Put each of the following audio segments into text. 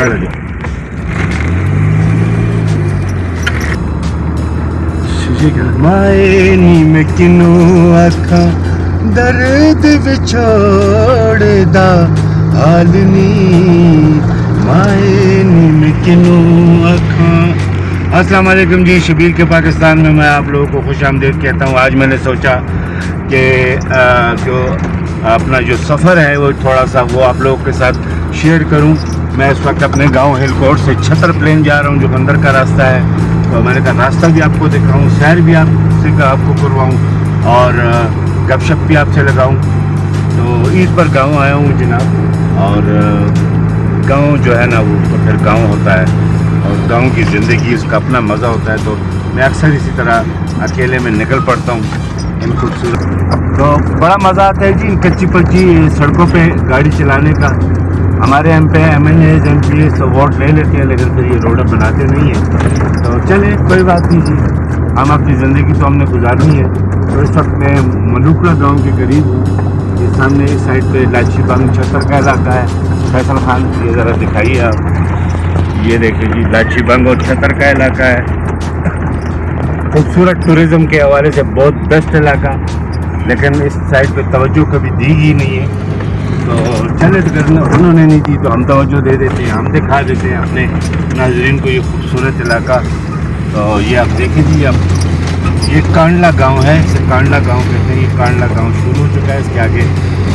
चलो जी माए नी मैं किनू आखा दर्द विछोड़दा हाल नी माए नी मैं किनू आखा। अस्सलाम वालेकुम जी, शबीर के पाकिस्तान में मैं आप लोगों को खुश आमदीद कहता हूँ। आज मैंने सोचा कि जो अपना जो सफ़र है वो थोड़ा सा वो आप लोगों के साथ शेयर करूँ। मैं इस वक्त अपने गांव हिलकोट से छतर प्लेन जा रहा हूँ, जो बंदर का रास्ता है। तो मैंने कहा रास्ता भी आपको दिखाऊँ, सैर भी आपसे आपको करवाऊँ और गपशप भी आपसे लगाऊँ। तो ईद पर गांव आया हूँ जनाब, और गांव जो है ना वो तो फिर गांव होता है और गांव की ज़िंदगी उसका अपना मज़ा होता है। तो मैं अक्सर इसी तरह अकेले में निकल पड़ता हूँ इन खूबसूरत। तो बड़ा मज़ा आता है जी इन कच्ची पच्ची सड़कों पे गाड़ी चलाने का। हमारे एम पे MLA तो वोट ले लेते हैं, लेकिन फिर ये रोड बनाते नहीं हैं। तो चले कोई बात नहीं जी, हम अपनी ज़िंदगी तो हमने गुजारनी है। तो इस वक्त मैं मलूकड़ा गांव के करीब हूँ। ये सामने इस साइड पे लाची बंग छतर का इलाका है। फैसल खान ये ज़रा दिखाइए आप, ये देखिए जी लाची बंग और छतर का इलाका है। खूबसूरत टूरिज़म के हवाले से बहुत बेस्ट इलाका, लेकिन इस साइड पे तवज्जो कभी दी ही नहीं है। तो चले करना उन्होंने नहीं दी तो हम तवज्जो दे देते हैं, हम दिखा देते हैं अपने नाज़रीन को ये खूबसूरत इलाका। तो ये आप देखें जी, अब ये कांडला गांव है, इसे कांडला गांव कहते हैं। ये कांडला गांव शुरू हो चुका है, इसके आगे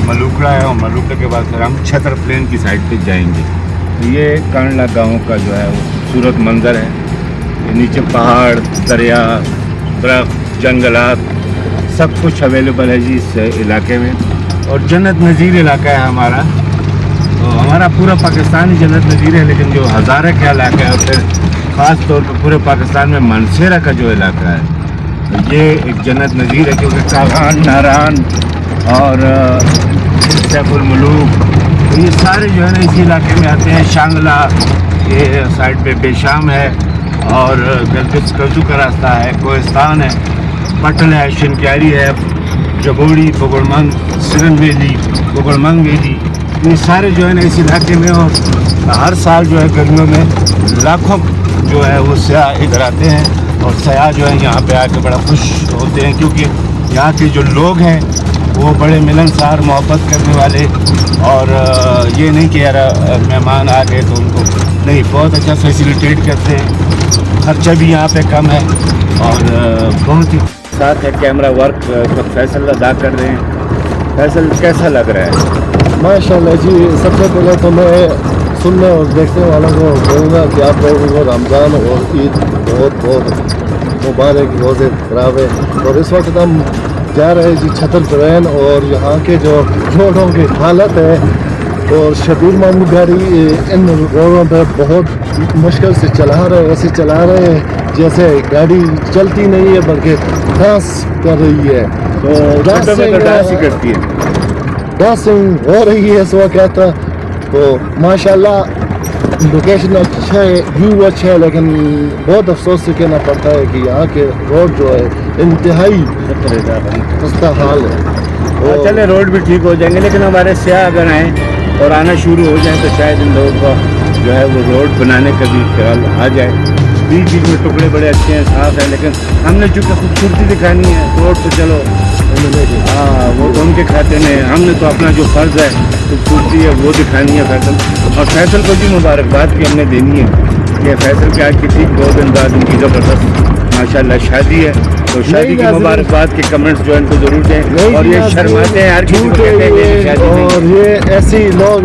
मलूकड़ा है और मलूकड़ा के बाद फिर हम छतर प्लेन की साइड पे जाएंगे। तो ये कांडला गांव का जो है वो खूबसूरत मंजर है। ये नीचे पहाड़, दरिया, दरख्त, जंगलात सब कुछ अवेलेबल है जी इस इलाके में, और जन्नत नज़ीर इलाका है हमारा। तो हमारा पूरा पाकिस्तान ही जन्नत नज़ीर है, लेकिन जो हज़ारा का इलाका है और फिर ख़ास तौर पर पूरे पाकिस्तान में मानसेरा का जो इलाका है तो ये एक जन्नत नज़ीर है, क्योंकि कागान, नारान और सैफुल मुलूक तो ये सारे जो है ना इसी इलाके में आते हैं। शांगला ये साइड पे बेशाम है, और गलगिस कर्जू का रास्ता है, कोहिस्तान है, पटल है, शिनक्यारी है, जगोड़ी, बगुड़मंग, सिरन वैली, बगुड़मंग वैली, ये सारे जो है ना इस इलाके में। और हर साल जो है गर्मियों में लाखों जो है वो सयाह इधर आते हैं, और सयाह जो है यहाँ पे आके बड़ा खुश होते हैं, क्योंकि यहाँ के जो लोग हैं वो बड़े मिलनसार, मोहब्बत करने वाले, और ये नहीं कि यार मेहमान आ गए तो उनको नहीं, बहुत अच्छा फैसिलिटेट करते हैं। खर्चा भी यहाँ पे कम है, और बहुत ही साथ है कैमरा वर्क सब फैसल अदा कर रहे हैं। फैसल कैसा लग रहा है? माशाल्लाह जी, सबसे पहले तो मैं सुनने और देखने वालों को कहूँगा कि आप लोगों को रमज़ान और ईद बहुत बहुत मुबारक, रोज़े खराब है। और इस वक्त हम जा रहे हैं जी छतर प्लेन, और यहाँ के जो रोडों की हालत है, और शबीर मामू गाड़ी इन रोडों पर बहुत मुश्किल से चला रहे हैं, ऐसे चला रहे हैं जैसे गाड़ी चलती नहीं है बल्कि डांस कर रही है। तो डांस ही करती है, डांसिंग हो रही है इस वक्त। तो माशाल्लाह लोकेशन अच्छा है, व्यू अच्छा है, लेकिन बहुत अफसोस से कहना पड़ता है कि यहाँ के रोड जो है इंतहाई खस्ता हाल है। चले रोड भी ठीक हो जाएंगे, लेकिन हमारे सयाह अगर आएँ और आना शुरू हो जाए तो शायद इन लोगों का जो है वो रोड बनाने का भी ख्याल आ जाए। बीच बीच में टुकड़े बड़े अच्छे हैं, साफ है, लेकिन हमने चूँकि खूबसूरती दिखानी है रोड तो चलो हाँ वो तो उनके खाते में, हमने तो अपना जो फ़र्ज़ है खूबसूरती है वो दिखानी है फैसल। और फैसल को भी मुबारकबाद भी हमने देनी है कि फैसल के आज की ठीक 2 दिन बाद उनकी ज़बरदस्त माशाल्लाह शादी है। तो शादी की मुबारकबाद के कमेंट्स जो है इनको ज़रूर दें। और ये शर्माते हैं हर किसी को कहते हैं कि शादी नहीं, और ये ऐसे ही लोग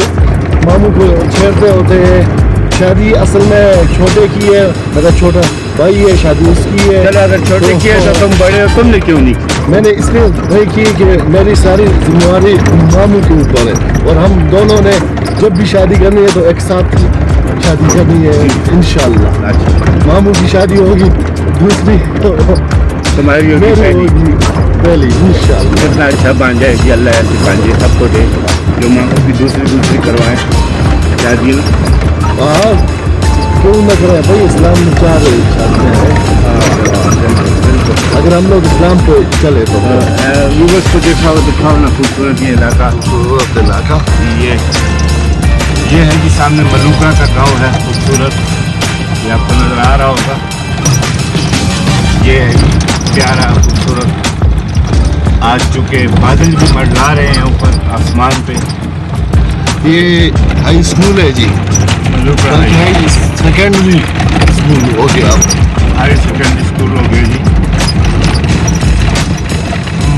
मामू को छेड़ते होते हैं। शादी असल में छोटे की है, मेरा छोटा भाई है, शादी उसकी है। चलो अगर छोटे की है तो तुम बड़े हो, तुमने क्यों नहीं की? मैंने इसलिए नहीं की कि मेरी सारी जिम्मेवारी मामू के ऊपर है, और हम दोनों ने जब भी शादी करनी है तो एक साथ शादी करनी है इंशाल्लाह। अच्छा, मामू की शादी होगी, दूसरी तुम्हारी होगी पहली इंशाल्लाह। कितना अच्छा बन जाए कि अल्लाह ऐसे बन जाए सबको दे, जो मामू की दूसरी करवाएं शादी। हाँ क्यों न करें भाई, इस्लाम में चाह रहे अगर हम लोग इस्लाम पे चले तो व्यूवर्स को दिखाओ ना खूबसूरत ये इलाका, खूबसूरत इलाका। ये یہ ہے کہ سامنے ملوکا کا گاؤں ہے خوبصورت, یہ آپ کو نظر آ رہا ہوگا. یہ ہے پیارا خوبصورت, آج چونکہ بادل بھی منڈلا رہے ہیں اوپر آسمان پہ. یہ ہائی اسکول ہے جی, ملوکا سیکنڈری اسکول ہو گیا ہائی سیکنڈری اسکول ہو گیا جی.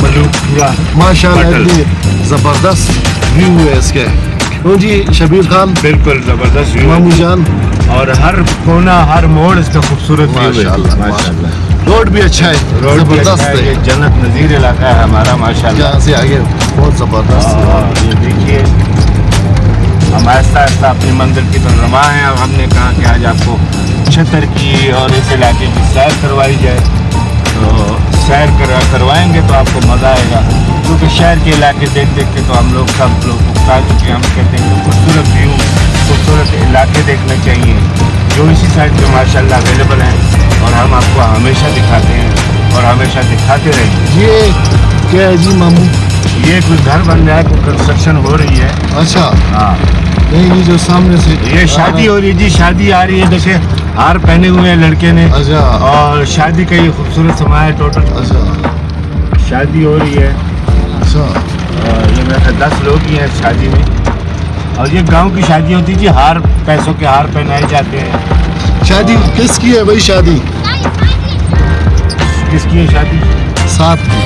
ملوکا ماشاء اللہ, اتنی زبردست ویو ہے اس کے. کیوں جی شبیر خان, بالکل زبردست view ہے. مامو جان, اور ہر کونا ہر موڑ اس کا خوبصورت view ہے. ماشاء اللہ, ماشاء اللہ. روڈ بھی اچھا ہے, روڈ بھی اچھا زبردست ہے, ہے. یہ جنت نظیر علاقہ ہے ہمارا ماشاء اللہ. یہاں سے آگے بہت زبردست. یہ دیکھیے ہم آہستہ آہستہ اپنی منزل کی طرف رواں ہیں. اور ہم نے کہا کہ آج آپ کو چھتر کی اور اس علاقے کی سیر کروائی جائے. تو سیر کروائیں گے تو آپ کو مزہ آئے گا, کیونکہ شہر کے علاقے دیکھ دیکھ کے تو ہم لوگ سب لوگ اکتا چکے ہیں. ہم کہتے ہیں کہ خوبصورت ویو, خوبصورت علاقے دیکھنے چاہیے جو اسی سائڈ پہ ماشاء اللہ اویلیبل ہیں, اور ہم آپ کو ہمیشہ دکھاتے ہیں اور ہمیشہ دکھاتے رہیں گے. یہ کیا ہے جی مامو؟ یہ کوئی گھر بن رہا ہے, کوئی کنسٹرکشن ہو رہی ہے. اچھا, ہاں نہیں یہ جو سامنے سے یہ شادی ہو رہی ہے جی, شادی آ رہی ہے. دیکھیں ہار پہنے ہوئے ہیں لڑکے نے, اچھا اور شادی کا یہ خوبصورت سما ہے. ٹوٹل اچھا شادی ہو رہی ہے, اچھا. اور یہ میرے خیال 10 لوگ ہی ہیں اس شادی میں. اور یہ گاؤں کی شادی ہوتی ہے جی, ہار پیسوں کے ہار پہنائے جاتے ہیں. شادی کس کی ہے بھائی؟ شادی کس کی ہے شادی؟ ساتھ کی.